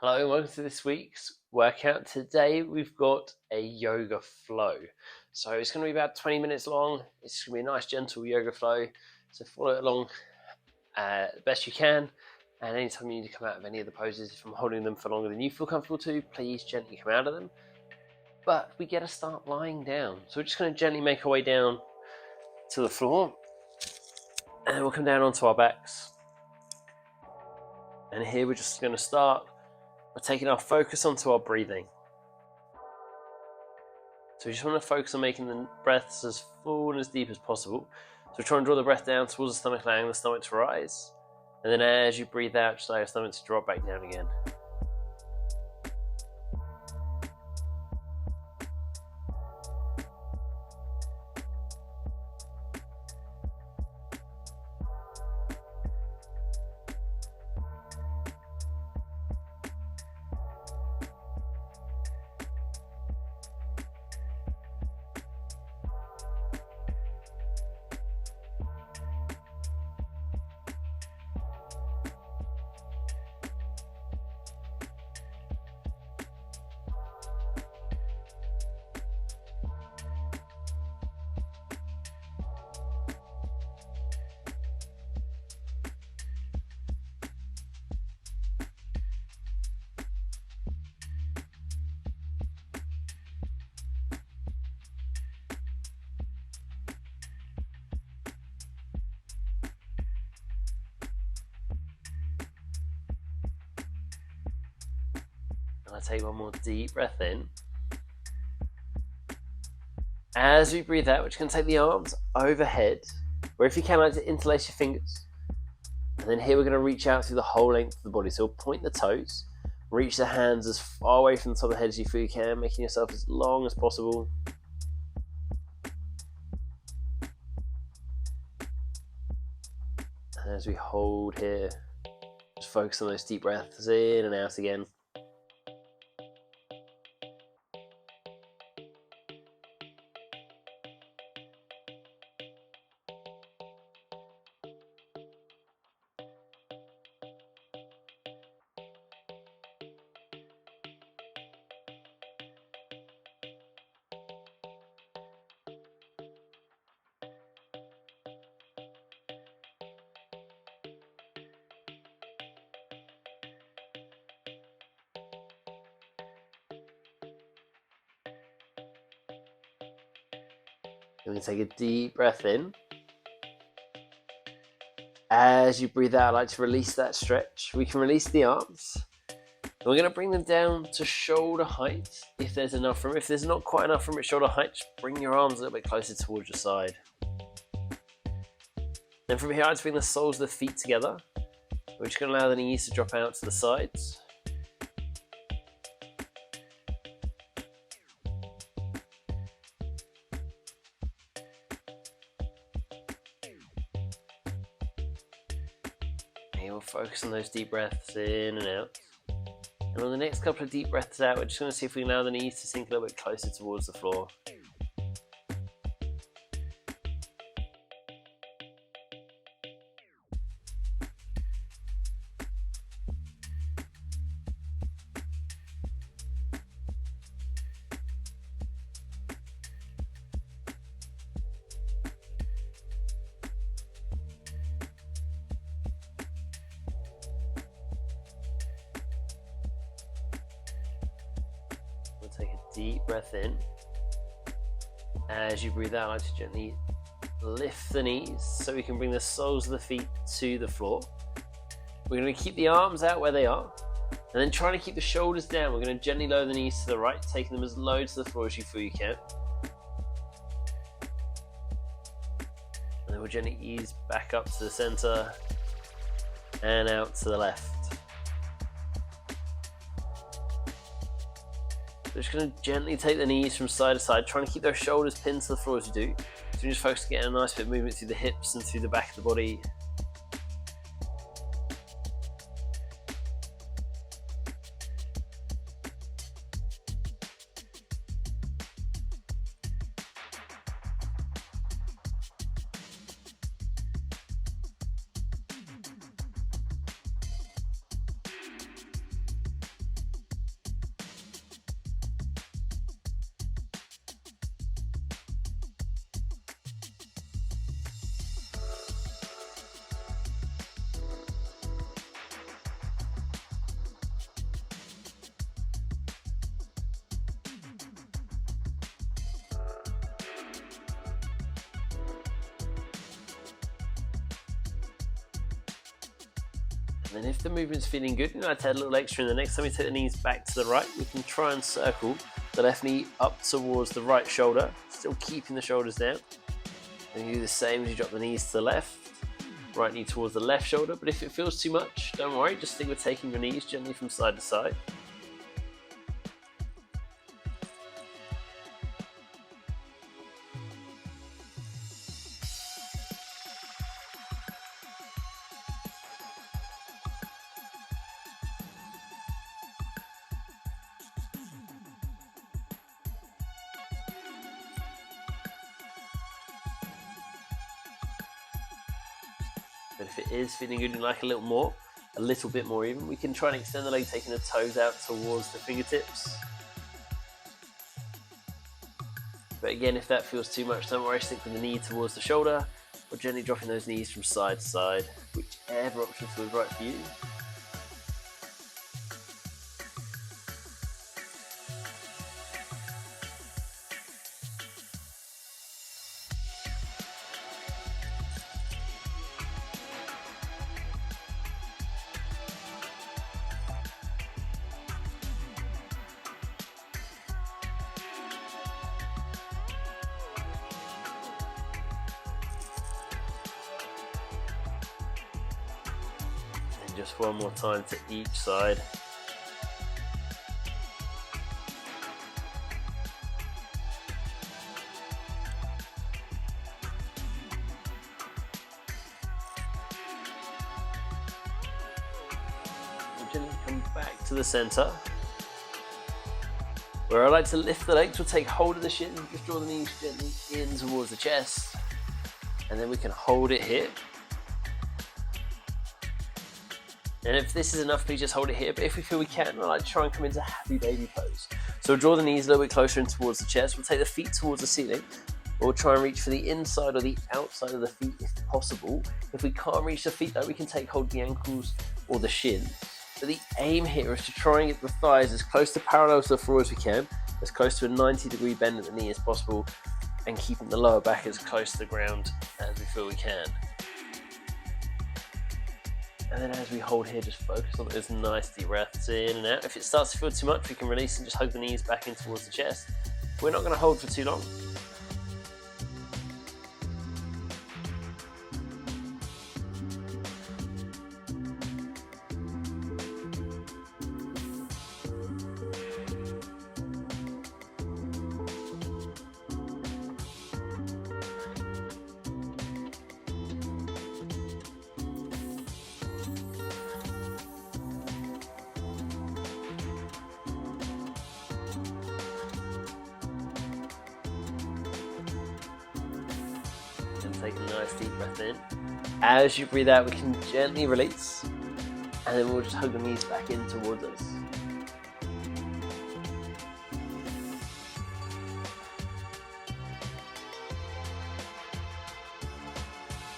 Hello and welcome to this week's workout. Today we've got a yoga flow. So it's going to be about 20 minutes long. It's going to be a nice gentle yoga flow. So follow it along the best you can. And anytime you need to come out of any of the poses, if I'm holding them for longer than you feel comfortable to, please gently come out of them. But we get to start lying down. So we're just going to gently make our way down to the floor. And we'll come down onto our backs. And here we're just going to start by taking our focus onto our breathing. So we just want to focus on making the breaths as full and as deep as possible. So try and draw the breath down towards the stomach, allowing the stomach to rise. And then as you breathe out, just allow your stomach to drop back down again. And I take one more deep breath in. As we breathe out, we're just going to take the arms overhead, or if you can, like to interlace your fingers. And then here we're going to reach out through the whole length of the body. So we'll point the toes, reach the hands as far away from the top of the head as you feel you can, making yourself as long as possible. And as we hold here, just focus on those deep breaths in and out again. You're going to take a deep breath in. As you breathe out, I like to release that stretch. We can release the arms. And we're going to bring them down to shoulder height if there's enough room. If there's not quite enough room at shoulder height, just bring your arms a little bit closer towards your side. Then from here, I like to bring the soles of the feet together. We're just going to allow the knees to drop out to the sides. We'll focus on those deep breaths in and out. And on the next couple of deep breaths out, we're just going to see if we can allow the knees to sink a little bit closer towards the floor. Take a deep breath in. As you breathe out, I like to gently lift the knees so we can bring the soles of the feet to the floor. We're going to keep the arms out where they are, and then trying to keep the shoulders down. We're going to gently lower the knees to the right, taking them as low to the floor as you feel you can. And then we'll gently ease back up to the center and out to the left. So just going to gently take the knees from side to side, trying to keep those shoulders pinned to the floor as you do. So you just focus on getting a nice bit of movement through the hips and through the back of the body. And then if the movement's feeling good, you like to add a little extra, and the next time we take the knees back to the right, we can try and circle the left knee up towards the right shoulder, still keeping the shoulders down. And you do the same as you drop the knees to the left, right knee towards the left shoulder. But if it feels too much, don't worry, just stick with taking your knees gently from side to side. But if it is feeling good and you like a little bit more even, we can try and extend the leg, taking the toes out towards the fingertips. But again, if that feels too much, don't worry, stick with the knee towards the shoulder, or gently dropping those knees from side to side, whichever option feels right for you. Just one more time to each side. And gently come back to the center. Where I like to lift the legs, we'll take hold of the shins, just draw the knees gently in towards the chest, and then we can hold it here. And if this is enough, please just hold it here. But if we feel we can, I like to try and come into happy baby pose. So we'll draw the knees a little bit closer in towards the chest. We'll take the feet towards the ceiling. We'll try and reach for the inside or the outside of the feet if possible. If we can't reach the feet though, we can take hold of the ankles or the shins. But the aim here is to try and get the thighs as close to parallel to the floor as we can, as close to a 90-degree bend at the knee as possible, and keeping the lower back as close to the ground as we feel we can. And then as we hold here, just focus on those nice deep breaths in and out. If it starts to feel too much, we can release and just hug the knees back in towards the chest. We're not going to hold for too long. Take a nice deep breath in. As you breathe out, we can gently release, and then we'll just hug the knees back in towards us.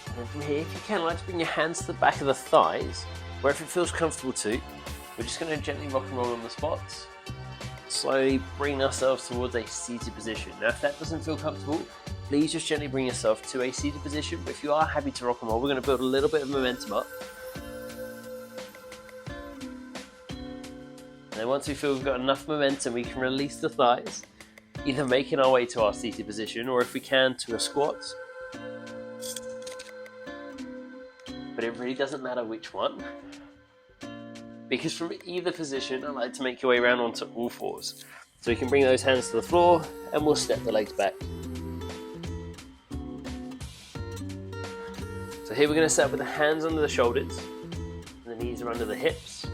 And then from here, if you can, I like to bring your hands to the back of the thighs, where if it feels comfortable too, we're just going to gently rock and roll on the spots. Slowly bring ourselves towards a seated position. Now, if that doesn't feel comfortable, please just gently bring yourself to a seated position. But if you are happy to rock and roll, we're going to build a little bit of momentum up. And then once we feel we've got enough momentum, we can release the thighs, either making our way to our seated position, or if we can, to a squat. But it really doesn't matter which one, because from either position, I like to make your way around onto all fours. So we can bring those hands to the floor, and we'll step the legs back. So here we're going to start with the hands under the shoulders, and the knees are under the hips.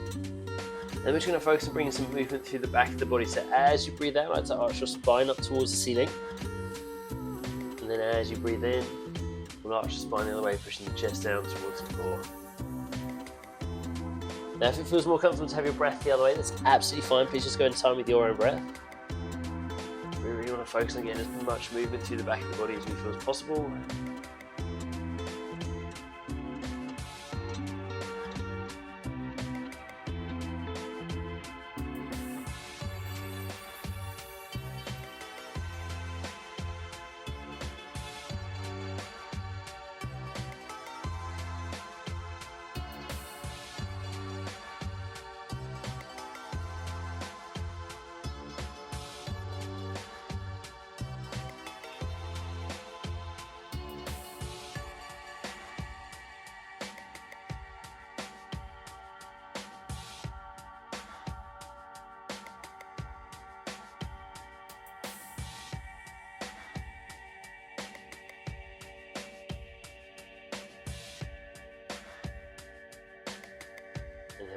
Then we're just going to focus on bringing some movement through the back of the body. So as you breathe out, I like to arch your spine up towards the ceiling. And then as you breathe in, we'll arch the spine the other way, pushing the chest down towards the floor. Now if it feels more comfortable to have your breath the other way, that's absolutely fine. Please just go in time with your own breath. We really want to focus on getting as much movement through the back of the body as we feel as possible.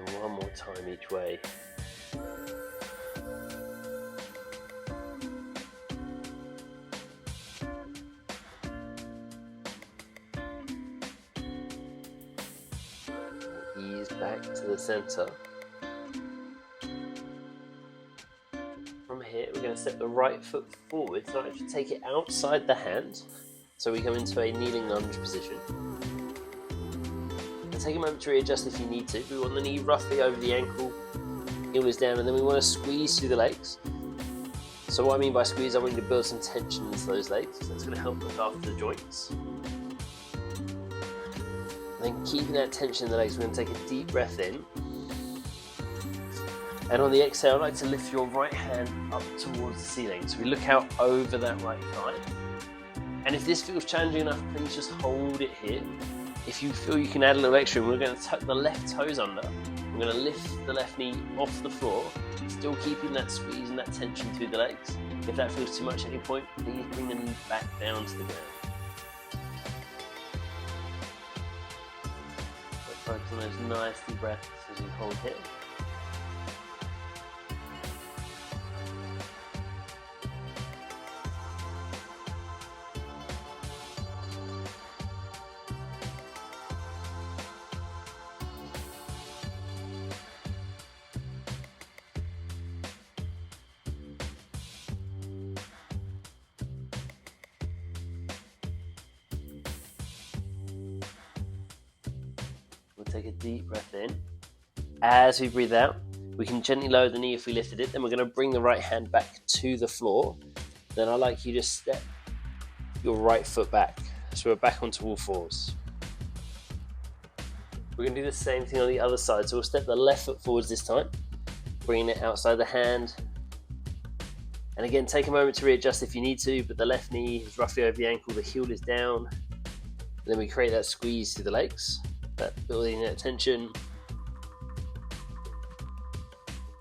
And one more time each way. Ease back to the center. From here, we're going to step the right foot forward, so actually take it outside the hand, so we come into a kneeling lunge position. And take a moment to readjust if you need to. We want the knee roughly over the ankle, heel is down, and then we want to squeeze through the legs. So what I mean by squeeze, I want you to build some tension into those legs. That's going to help look after the joints. And then keeping that tension in the legs, we're going to take a deep breath in. And on the exhale, I'd like to lift your right hand up towards the ceiling. So we look out over that right thigh. And if this feels challenging enough, please just hold it here. If you feel you can add a little extra, we're going to tuck the left toes under. We're going to lift the left knee off the floor, still keeping that squeeze and that tension through the legs. If that feels too much at any point, please bring the knee back down to the ground. So focus on those nice deep breaths as you hold here. We'll take a deep breath in. As we breathe out, we can gently lower the knee if we lifted it. Then we're going to bring the right hand back to the floor. Then I'd like you to step your right foot back. So we're back onto all fours. We're going to do the same thing on the other side. So we'll step the left foot forwards this time, bringing it outside the hand. And again, take a moment to readjust if you need to, but the left knee is roughly over the ankle, the heel is down. And then we create that squeeze through the legs, that building that tension.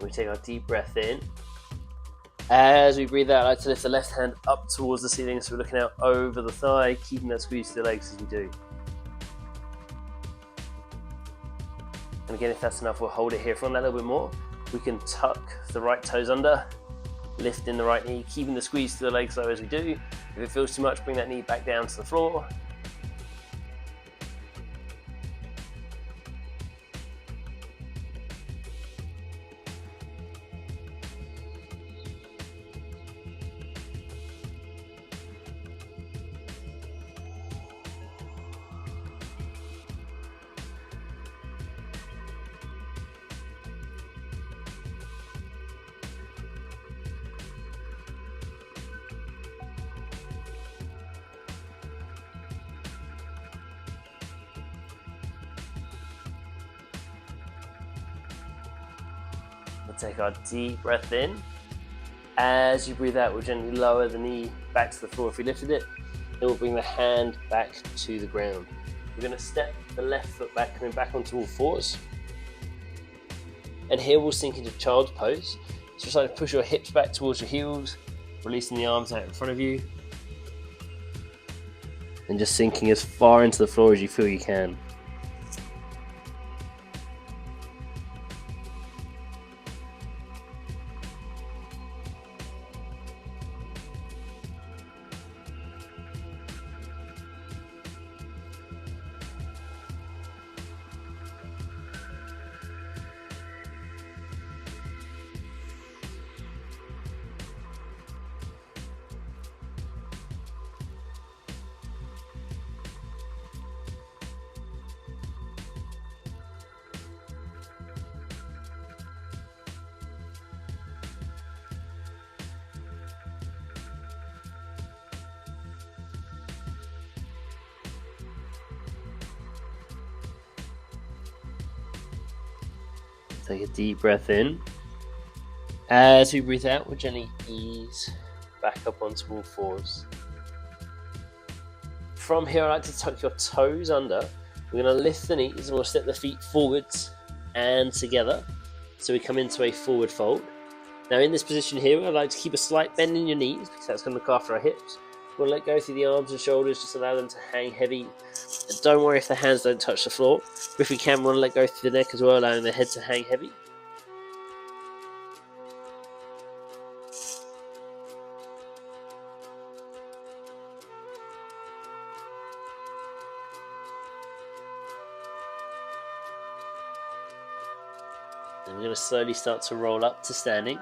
We take our deep breath in. As we breathe out, I like to lift the left hand up towards the ceiling, so we're looking out over the thigh, keeping that squeeze through the legs as we do. And again, if that's enough, we'll hold it here. If we want that a little bit more, we can tuck the right toes under, lift in the right knee, keeping the squeeze through the legs though as we do. If it feels too much, bring that knee back down to the floor. We'll take our deep breath in. As you breathe out, we'll gently lower the knee back to the floor if we lifted it. Then we'll bring the hand back to the ground. We're going to step the left foot back, coming back onto all fours. And here we'll sink into child's pose. So just like to push your hips back towards your heels, releasing the arms out in front of you. And just sinking as far into the floor as you feel you can. Take a deep breath in. As we breathe out, we'll gently ease back up onto all fours. From here, I like to tuck your toes under. We're going to lift the knees and we'll step the feet forwards and together. So we come into a forward fold. Now in this position here, I'd like to keep a slight bend in your knees because that's going to look after our hips. We'll let go through the arms and shoulders, just allow them to hang heavy Don't worry if the hands don't touch the floor. If we can, we want to let go through the neck as well, allowing the head to hang heavy. And we're going to slowly start to roll up to standing.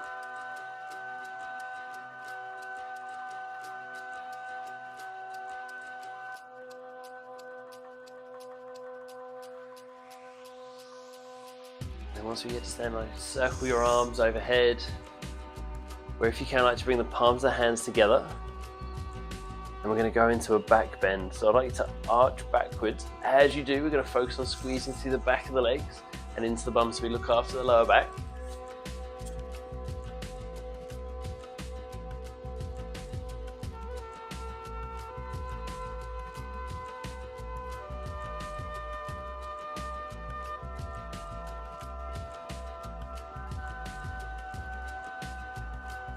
And once we get to stand, like circle your arms overhead, or if you can, like to bring the palms of the hands together. And we're going to go into a back bend. So I'd like you to arch backwards. As you do, we're going to focus on squeezing through the back of the legs and into the bum, so we look after the lower back.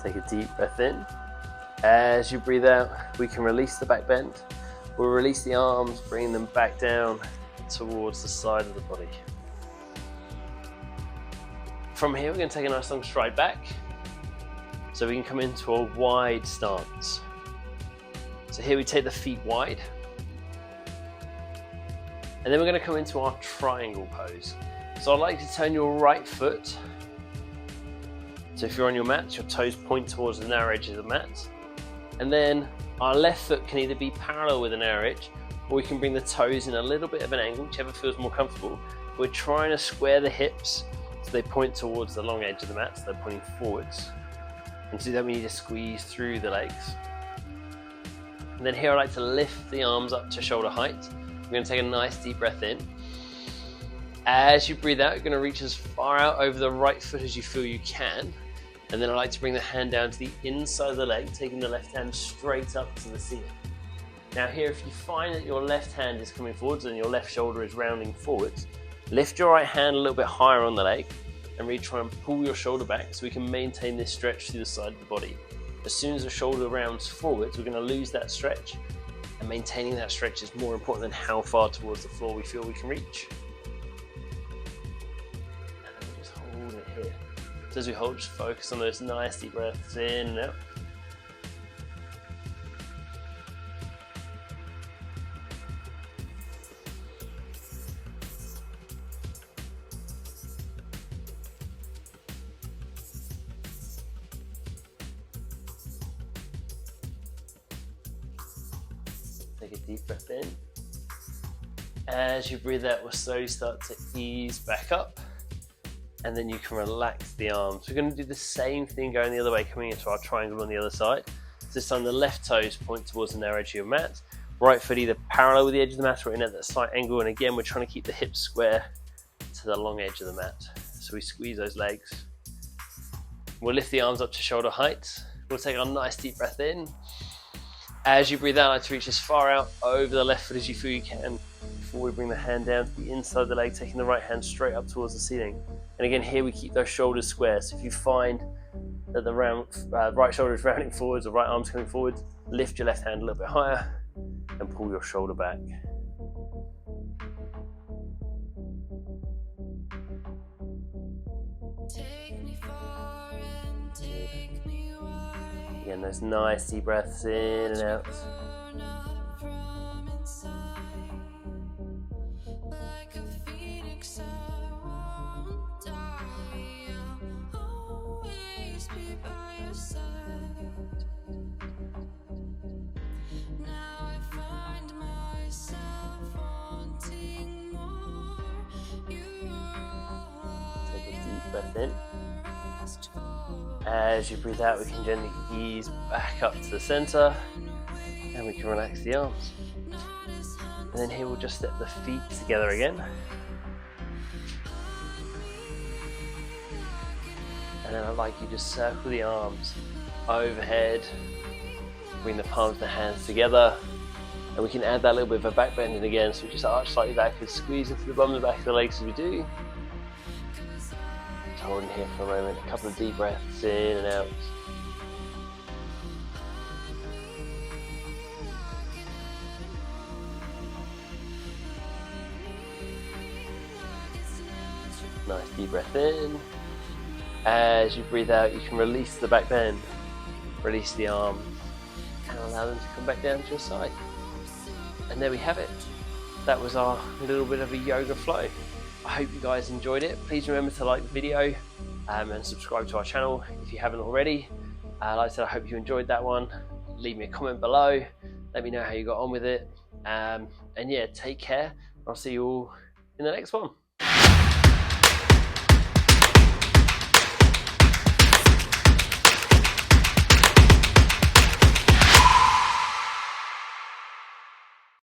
Take a deep breath in. As you breathe out, we can release the back bend. We'll release the arms, bring them back down towards the side of the body. From here, we're going to take a nice long stride back, so we can come into a wide stance. So here we take the feet wide, and then we're going to come into our triangle pose. So I'd like you to turn your right foot. So if you're on your mat, your toes point towards the narrow edge of the mat. And then our left foot can either be parallel with the narrow edge, or we can bring the toes in a little bit of an angle, whichever feels more comfortable. We're trying to square the hips so they point towards the long edge of the mat, so they're pointing forwards. And to do that, we need to squeeze through the legs. And then here I like to lift the arms up to shoulder height. We're going to take a nice deep breath in. As you breathe out, you're going to reach as far out over the right foot as you feel you can. And then I like to bring the hand down to the inside of the leg, taking the left hand straight up to the ceiling. Now here, if you find that your left hand is coming forwards and your left shoulder is rounding forwards, lift your right hand a little bit higher on the leg and really try and pull your shoulder back so we can maintain this stretch through the side of the body. As soon as the shoulder rounds forwards, we're going to lose that stretch, and maintaining that stretch is more important than how far towards the floor we feel we can reach. And then we just hold it here. So as we hold, just focus on those nice deep breaths in and out. Take a deep breath in. As you breathe out, we'll slowly start to ease back up. And then you can relax the arms. We're going to do the same thing going the other way, coming into our triangle on the other side. So this time the left toes point towards the narrow edge of your mat. Right foot either parallel with the edge of the mat or in at that slight angle. And again, we're trying to keep the hips square to the long edge of the mat. So we squeeze those legs. We'll lift the arms up to shoulder height. We'll take a nice deep breath in. As you breathe out, I like to reach as far out over the left foot as you feel you can before we bring the hand down to the inside of the leg, taking the right hand straight up towards the ceiling. And again, here we keep those shoulders square. So if you find that the right shoulder is rounding forwards or right arm's coming forward, lift your left hand a little bit higher and pull your shoulder back. Again, those nice deep breaths in and out. Breath in. As you breathe out, we can gently ease back up to the center and we can relax the arms. And then here we'll just step the feet together again. And then I'd like you to circle the arms overhead, bring the palms of the hands together, and we can add that little bit of a back bend in again. So we just arch slightly backwards, squeeze into the bum and the back of the legs as we do. Holding here for a moment, a couple of deep breaths in and out. Deep breath in. As you breathe out, you can release the back bend, release the arms, and allow them to come back down to your side. And there we have it. That was our little bit of a yoga flow. I hope you guys enjoyed it. Please remember to like the video and subscribe to our channel if you haven't already. Like I said, I hope you enjoyed that one. Leave me a comment below. Let me know how you got on with it. And yeah, take care. I'll see you all in the next one.